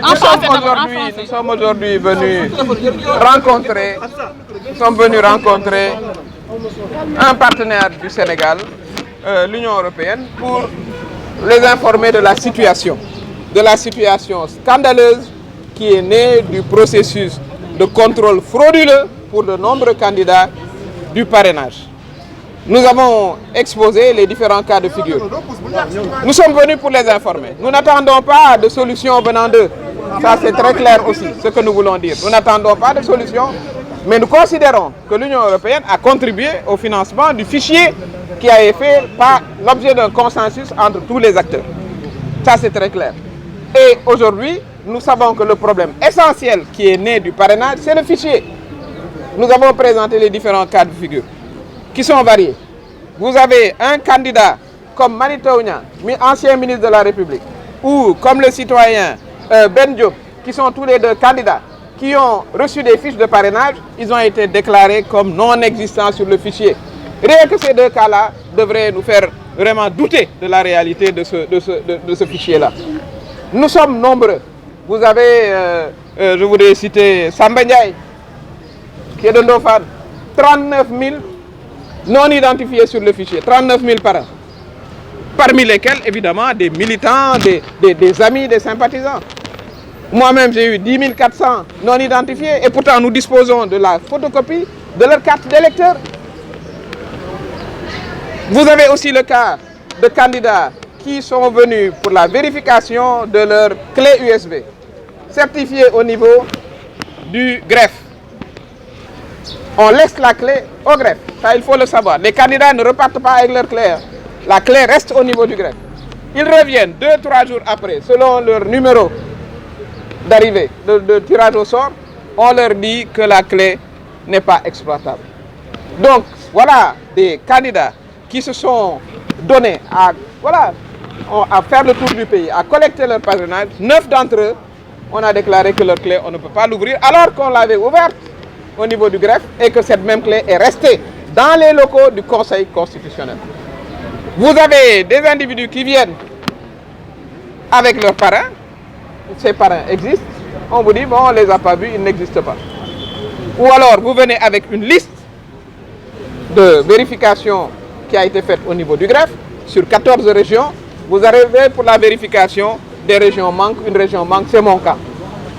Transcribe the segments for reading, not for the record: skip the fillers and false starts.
Nous sommes aujourd'hui venus rencontrer un partenaire du Sénégal, l'Union européenne, pour les informer de la situation scandaleuse qui est née du processus de contrôle frauduleux pour de nombreux candidats du parrainage. Nous avons exposé les différents cas de figure. Nous sommes venus pour les informer. Nous n'attendons pas de solution venant d'eux. Ça, c'est très clair aussi, ce que nous voulons dire. Nous n'attendons pas de solution, mais nous considérons que l'Union européenne a contribué au financement du fichier qui a été fait par l'objet d'un consensus entre tous les acteurs. Ça, c'est très clair. Et aujourd'hui, nous savons que le problème essentiel qui est né du parrainage, c'est le fichier. Nous avons présenté les différents cas de figure qui sont variés. Vous avez un candidat comme Mary Teuw Niane, ancien ministre de la République, ou comme le citoyen Ben Diop, qui sont tous les deux candidats, qui ont reçu des fiches de parrainage, ils ont été déclarés comme non existants sur le fichier. Rien que ces deux cas-là devraient nous faire vraiment douter de la réalité de ce fichier-là. Nous sommes nombreux. Vous avez, je voudrais citer Samba Ndiaye, qui est de Ndofane, 39 000 non identifiés sur le fichier, 39 000 parrains. Parmi lesquels, évidemment, des militants, des amis, des sympathisants. Moi-même, j'ai eu 10 400 non identifiés et pourtant nous disposons de la photocopie de leur carte d'électeur. Vous avez aussi le cas de candidats qui sont venus pour la vérification de leur clé USB, certifiée au niveau du greffe. On laisse la clé au greffe, ça il faut le savoir. Les candidats ne repartent pas avec leur clé. La clé reste au niveau du greffe. Ils reviennent 2-3 jours après, selon leur numéro d'arrivée, de tirage au sort, on leur dit que la clé n'est pas exploitable. Donc, voilà des candidats qui se sont donnés à faire le tour du pays, à collecter leur parrainage. 9 d'entre eux, on a déclaré que leur clé, on ne peut pas l'ouvrir, alors qu'on l'avait ouverte au niveau du greffe et que cette même clé est restée dans les locaux du Conseil constitutionnel. Vous avez des individus qui viennent avec leurs parrains. Ces parrains existent. On vous dit, bon, on ne les a pas vus, ils n'existent pas. Ou alors, vous venez avec une liste de vérification qui a été faite au niveau du greffe. Sur 14 régions, vous arrivez pour la vérification, des régions manquent, une région manque, c'est mon cas,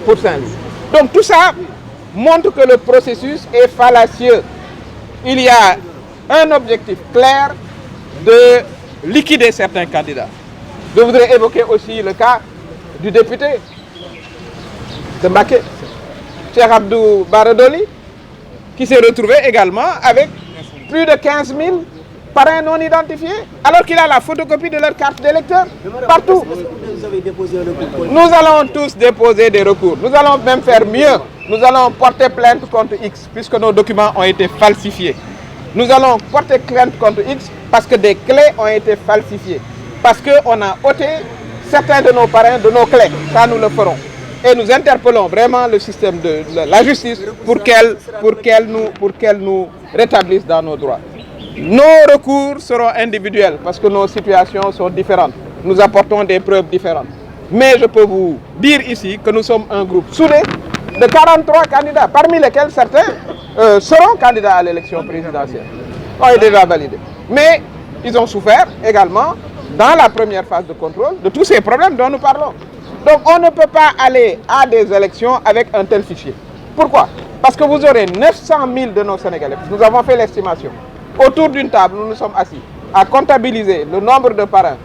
pour Saint-Louis. Donc tout ça montre que le processus est fallacieux. Il y a un objectif clair de liquider certains candidats. Je voudrais évoquer aussi le cas du député de Mbacké, Cheikh Abdou Bara Dolly, qui s'est retrouvé également avec plus de 15 000 parrains non identifiés, alors qu'il a la photocopie de leur carte d'électeur partout. Nous allons tous déposer des recours. Nous allons même faire mieux. Nous allons porter plainte contre X, puisque nos documents ont été falsifiés. Nous allons porter plainte contre X parce que des clés ont été falsifiées. Parce qu'on a ôté certains de nos parrains de nos clés. Ça, nous le ferons. Et nous interpellons vraiment le système de la justice pour qu'elle nous rétablisse dans nos droits. Nos recours seront individuels parce que nos situations sont différentes. Nous apportons des preuves différentes. Mais je peux vous dire ici que nous sommes un groupe soudé de 43 candidats, parmi lesquels certains seront candidats à l'élection présidentielle. Ont été déjà validés. Mais ils ont souffert également, dans la première phase de contrôle, de tous ces problèmes dont nous parlons. Donc on ne peut pas aller à des élections avec un tel fichier. Pourquoi? Parce que vous aurez 900 000 de nos Sénégalais. Nous avons fait l'estimation. Autour d'une table, nous nous sommes assis à comptabiliser le nombre de parrains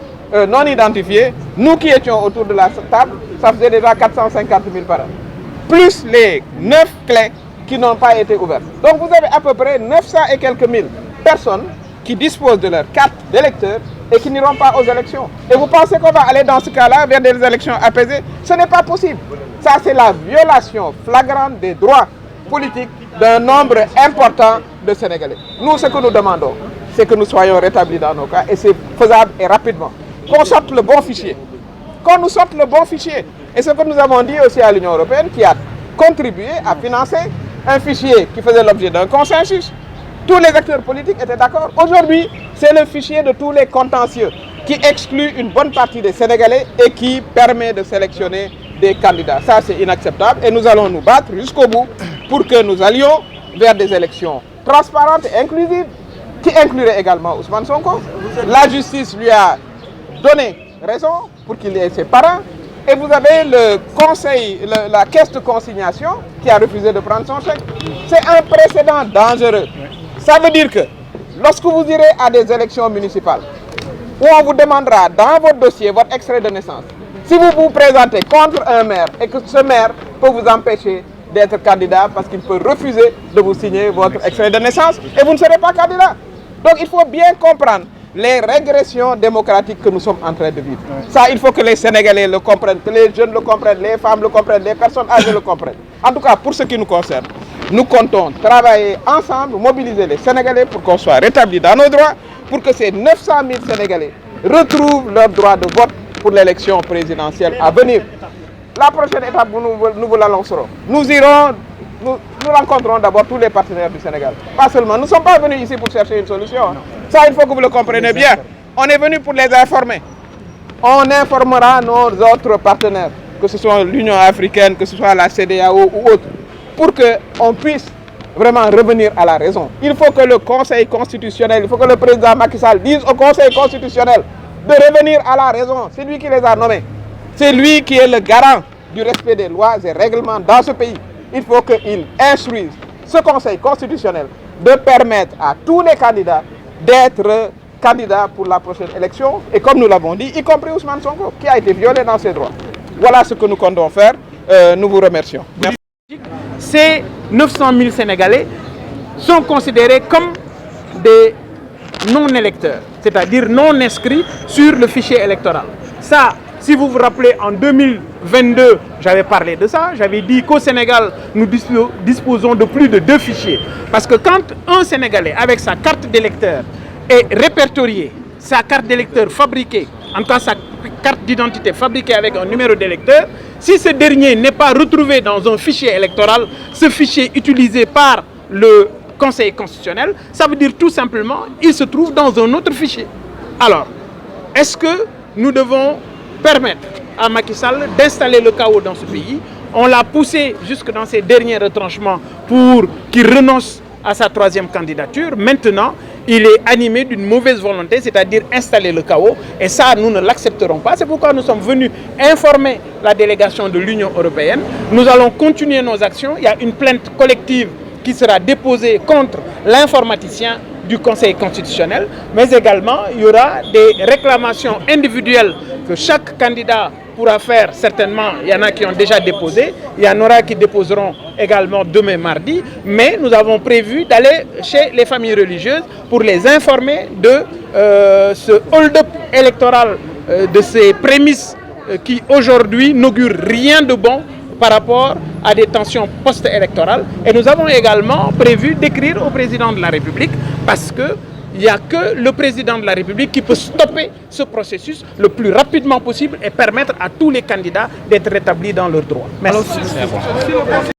non identifiés. Nous qui étions autour de la table, ça faisait déjà 450 000 parrains. Plus les 9 clés qui n'ont pas été ouvertes. Donc vous avez à peu près 900 et quelques mille personnes qui disposent de leur carte d'électeur et qui n'iront pas aux élections. Et vous pensez qu'on va aller dans ce cas-là vers des élections apaisées? Ce n'est pas possible. Ça, c'est la violation flagrante des droits politiques d'un nombre important de Sénégalais. Nous, ce que nous demandons, c'est que nous soyons rétablis dans nos cas, et c'est faisable et rapidement. Qu'on sorte le bon fichier. Qu'on nous sorte le bon fichier. Et ce que nous avons dit aussi à l'Union européenne, qui a contribué à financer un fichier qui faisait l'objet d'un consensus. Tous les acteurs politiques étaient d'accord. Aujourd'hui, c'est le fichier de tous les contentieux qui exclut une bonne partie des Sénégalais et qui permet de sélectionner des candidats. Ça, c'est inacceptable et nous allons nous battre jusqu'au bout pour que nous allions vers des élections transparentes et inclusives qui incluraient également Ousmane Sonko. La justice lui a donné raison pour qu'il ait ses parents. Et vous avez le conseil, la caisse de consignation qui a refusé de prendre son chèque. C'est un précédent dangereux. Ça veut dire que lorsque vous irez à des élections municipales, où on vous demandera dans votre dossier votre extrait de naissance, si vous vous présentez contre un maire et que ce maire peut vous empêcher d'être candidat parce qu'il peut refuser de vous signer votre extrait de naissance et vous ne serez pas candidat. Donc il faut bien comprendre les régressions démocratiques que nous sommes en train de vivre. Ça, il faut que les Sénégalais le comprennent, que les jeunes le comprennent, les femmes le comprennent, les personnes âgées le comprennent. En tout cas, pour ce qui nous concerne, nous comptons travailler ensemble, mobiliser les Sénégalais pour qu'on soit rétablis dans nos droits, pour que ces 900 000 Sénégalais retrouvent leur droit de vote pour l'élection présidentielle à venir. La prochaine étape, nous vous l'annoncerons. Nous rencontrons d'abord tous les partenaires du Sénégal. Pas seulement, nous ne sommes pas venus ici pour chercher une solution. Ça, il faut que vous le compreniez bien. On est venu pour les informer. On informera nos autres partenaires, que ce soit l'Union africaine, que ce soit la CEDEAO ou autre, pour qu'on puisse vraiment revenir à la raison. Il faut que le Conseil constitutionnel, il faut que le président Macky Sall dise au Conseil constitutionnel de revenir à la raison. C'est lui qui les a nommés. C'est lui qui est le garant du respect des lois et règlements dans ce pays. Il faut qu'il instruise ce Conseil constitutionnel de permettre à tous les candidats d'être candidats pour la prochaine élection. Et comme nous l'avons dit, y compris Ousmane Sonko, qui a été violé dans ses droits. Voilà ce que nous comptons faire. Nous vous remercions. Merci. Ces 900 000 Sénégalais sont considérés comme des non-électeurs, c'est-à-dire non inscrits sur le fichier électoral. Ça, si vous vous rappelez, en 2022, j'avais parlé de ça. J'avais dit qu'au Sénégal, nous disposons de plus de 2 fichiers. Parce que quand un Sénégalais, avec sa carte d'électeur, est répertorié, sa carte d'électeur fabriquée, en tout cas sa carte d'identité fabriquée avec un numéro d'électeur, si ce dernier n'est pas retrouvé dans un fichier électoral, ce fichier utilisé par le Conseil constitutionnel, ça veut dire tout simplement qu'il se trouve dans un autre fichier. Alors, est-ce que nous devons permettre à Macky Sall d'installer le chaos dans ce pays? On l'a poussé jusque dans ses derniers retranchements pour qu'il renonce à sa 3e candidature. Maintenant, il est animé d'une mauvaise volonté, c'est-à-dire installer le chaos. Et ça, nous ne l'accepterons pas. C'est pourquoi nous sommes venus informer la délégation de l'Union européenne. Nous allons continuer nos actions. Il y a une plainte collective qui sera déposée contre l'informaticien du Conseil constitutionnel, mais également il y aura des réclamations individuelles que chaque candidat pourra faire. Certainement, il y en a qui ont déjà déposé, il y en aura qui déposeront également demain mardi, mais nous avons prévu d'aller chez les familles religieuses pour les informer de ce hold-up électoral, de ces prémices qui aujourd'hui n'augurent rien de bon par rapport à des tensions post-électorales. Et nous avons également prévu d'écrire au président de la République parce que il n'y a que le président de la République qui peut stopper ce processus le plus rapidement possible et permettre à tous les candidats d'être rétablis dans leurs droits. Merci. Alors, si le